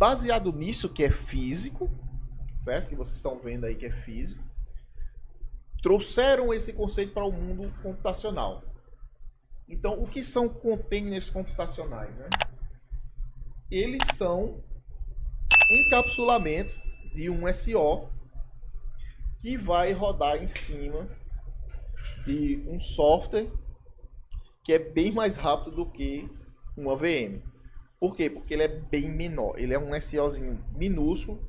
baseado nisso que é físico, certo? Que vocês estão vendo aí que é físico, trouxeram esse conceito para o mundo computacional. Então, o que são containers computacionais, né? Eles são encapsulamentos de um SO que vai rodar em cima de um software que é bem mais rápido do que uma VM. Por quê? Porque ele é bem menor. Ele é um SOzinho minúsculo,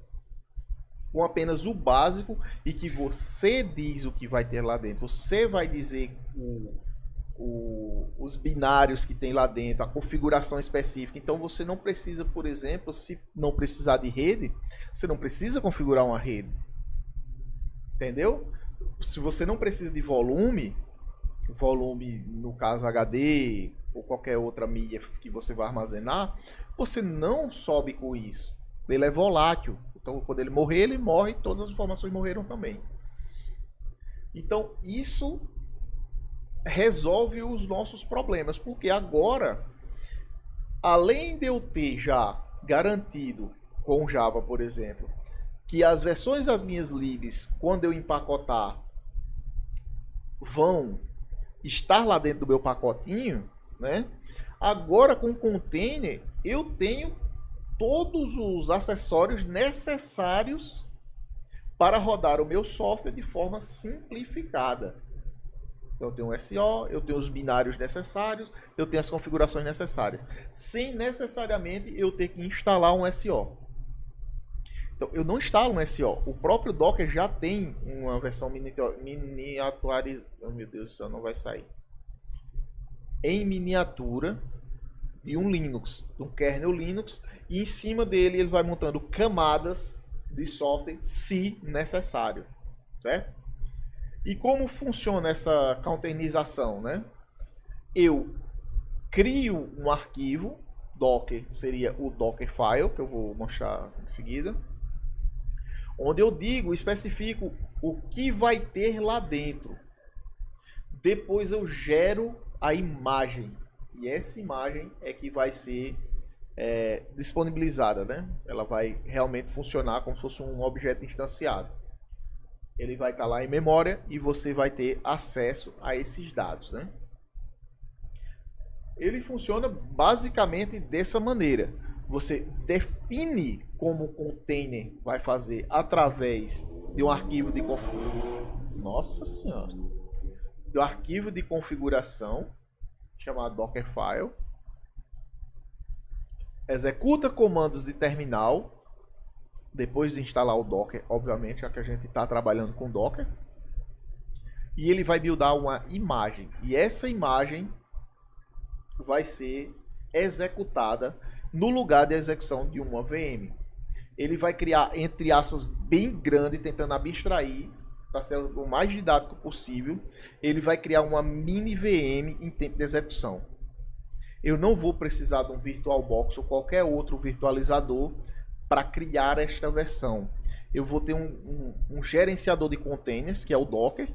com apenas o básico, e que você diz o que vai ter lá dentro. Você vai dizer os binários que tem lá dentro, a configuração específica. Então você não precisa, por exemplo, se não precisar de rede, você não precisa configurar uma rede. Entendeu? Se você não precisa de volume no caso HD ou qualquer outra mídia que você vai armazenar, você não sobe com isso. Ele é volátil. Então quando ele morrer, ele morre, todas as informações morreram também. Então isso resolve os nossos problemas, porque agora, além de eu ter já garantido com Java, por exemplo, que as versões das minhas libs, quando eu empacotar, vão estar lá dentro do meu pacotinho, né? Agora com o container eu tenho todos os acessórios necessários para rodar o meu software de forma simplificada. Então eu tenho um SO, eu tenho os binários necessários, eu tenho as configurações necessárias, sem necessariamente eu ter que instalar um SO. Então eu não instalo um SO. O próprio Docker já tem uma versão miniaturizada. Oh, meu Deus do céu, não vai sair. Em miniatura de um Linux, de um kernel Linux, e em cima dele ele vai montando camadas de software se necessário, certo? E como funciona essa containerização, né? Eu crio um arquivo, Docker seria o Dockerfile, que eu vou mostrar em seguida, onde eu digo, especifico o que vai ter lá dentro. Depois eu gero a imagem, e essa imagem é que vai ser disponibilizada, né? Ela vai realmente funcionar como se fosse um objeto instanciado. Ele vai estar lá em memória e você vai ter acesso a esses dados, né? Ele funciona basicamente dessa maneira. Você define como o container vai fazer através de um arquivo de configuração. Nossa Senhora! Do arquivo de configuração chamado Dockerfile. Executa comandos de terminal depois de instalar o Docker, obviamente, já que a gente está trabalhando com Docker. E ele vai buildar uma imagem. E essa imagem vai ser executada no lugar de execução de uma VM. Ele vai criar, entre aspas, bem grande, tentando abstrair, para ser o mais didático possível. Ele vai criar uma mini VM em tempo de execução. Eu não vou precisar de um VirtualBox ou qualquer outro virtualizador para criar esta versão. Eu vou ter um gerenciador de containers, que é o Docker,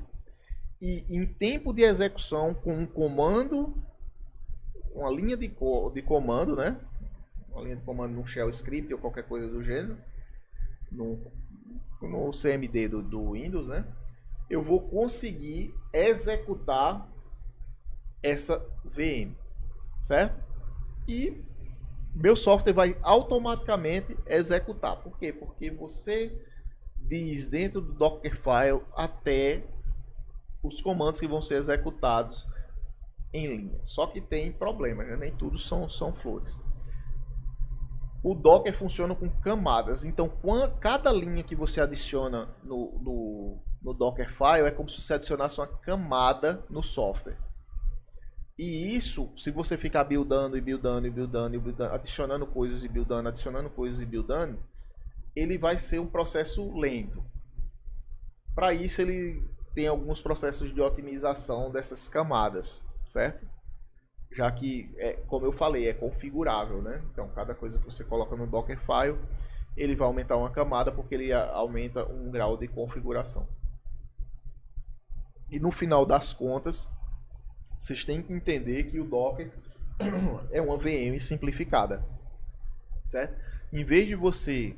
e em tempo de execução, com um comando, uma linha de comando, né? Uma linha de comando no shell script ou qualquer coisa do gênero, no CMD do Windows, né? Eu vou conseguir executar essa VM, certo? E meu software vai automaticamente executar. Por quê? Porque você diz dentro do Dockerfile até os comandos que vão ser executados em linha. Só que tem problemas, né? Nem tudo são flores. O Docker funciona com camadas. Então, cada linha que você adiciona no Dockerfile é como se você adicionasse uma camada no software. E isso, se você ficar buildando, adicionando coisas e buildando, adicionando coisas e buildando, ele vai ser um processo lento. Para isso, ele tem alguns processos de otimização dessas camadas, certo? Já que, como eu falei, é configurável, né? Então, cada coisa que você coloca no Dockerfile, ele vai aumentar uma camada porque ele aumenta um grau de configuração. E no final das contas, vocês têm que entender que o Docker é uma VM simplificada, certo? Em vez de você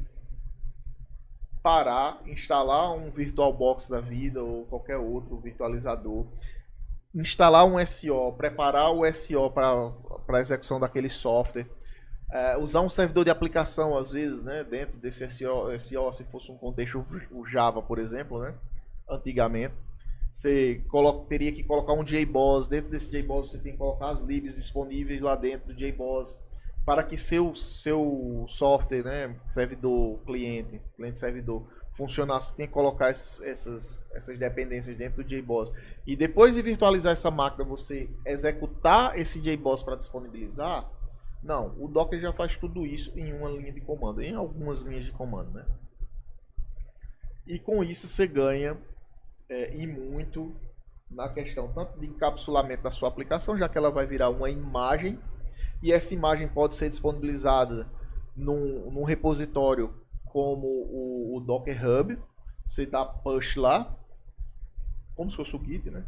parar, instalar um VirtualBox da vida ou qualquer outro virtualizador, instalar um SO, preparar o SO para a execução daquele software, usar um servidor de aplicação, às vezes, né, dentro desse SO, se fosse um contexto o Java, por exemplo, né, antigamente, você teria que colocar um JBoss, dentro desse JBoss você tem que colocar as libs disponíveis lá dentro do JBoss, para que seu software, né, servidor, cliente-servidor, funcionasse, você tem que colocar essas dependências dentro do JBoss. E depois de virtualizar essa máquina, você executar esse JBoss para disponibilizar. Não, o Docker já faz tudo isso em uma linha de comando, em algumas linhas de comando, né? E com isso você ganha e muito na questão tanto de encapsulamento da sua aplicação, já que ela vai virar uma imagem, e essa imagem pode ser disponibilizada num repositório como o Docker Hub. Você dá push lá, como se fosse o Git, né?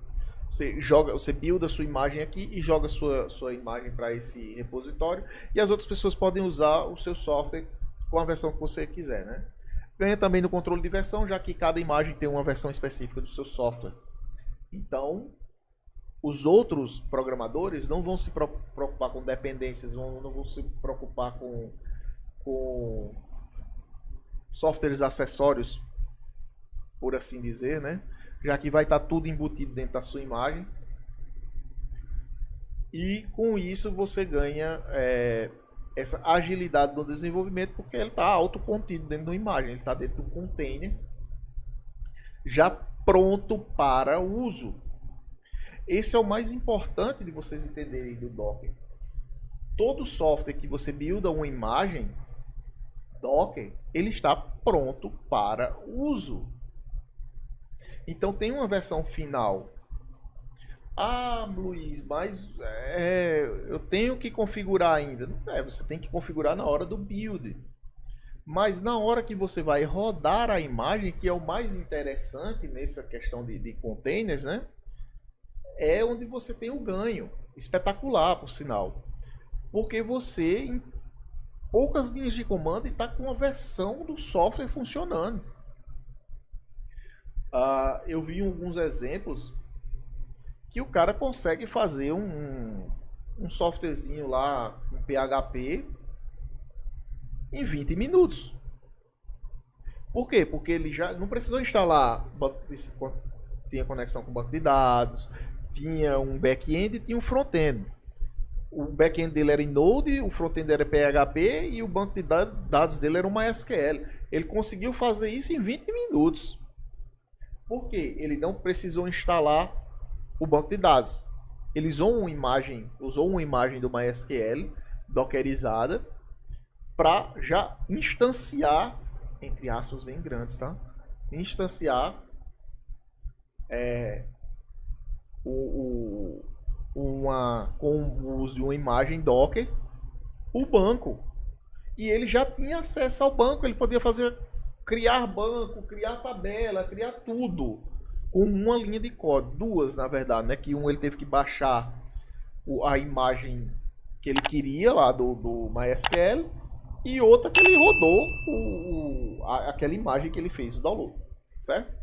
Você builda a sua imagem aqui e joga sua imagem para esse repositório, e as outras pessoas podem usar o seu software com a versão que você quiser, né? Ganha também no controle de versão, já que cada imagem tem uma versão específica do seu software. Então, os outros programadores não vão se preocupar com dependências, não vão se preocupar com softwares acessórios, por assim dizer, né? Já que vai estar tudo embutido dentro da sua imagem. E com isso você ganha essa agilidade no desenvolvimento, porque ele está autocontido dentro de uma imagem, ele está dentro de um container já pronto para uso. Esse é o mais importante de vocês entenderem do Docker. Todo software que você builda uma imagem Docker, ele está pronto para uso. Então tem uma versão final. Ah, Luiz, mas eu tenho que configurar ainda. Não você tem que configurar na hora do build. Mas na hora que você vai rodar a imagem, que é o mais interessante nessa questão de containers, né? É onde você tem o ganho. Espetacular, por sinal. Porque você, em poucas linhas de comando, está com a versão do software funcionando. Eu vi alguns exemplos que o cara consegue fazer um softwarezinho lá, um PHP, em 20 minutos. Por quê? Porque ele já não precisou instalar, tinha conexão com o banco de dados, tinha um back-end e tinha um front-end. O back-end dele era em Node, o front-end era PHP e o banco de dados dele era uma MySQL. Ele conseguiu fazer isso em 20 minutos. Por quê? Ele não precisou instalar o banco de dados. Ele usou uma imagem do MySQL dockerizada para já instanciar, entre aspas bem grandes, tá? Instanciar com o uso de uma imagem Docker o banco. E ele já tinha acesso ao banco, ele podia criar banco, criar tabela, criar tudo com uma linha de código, duas na verdade, né? Que ele teve que baixar a imagem que ele queria lá do MySQL, e outra que ele rodou aquela imagem que ele fez o download, certo?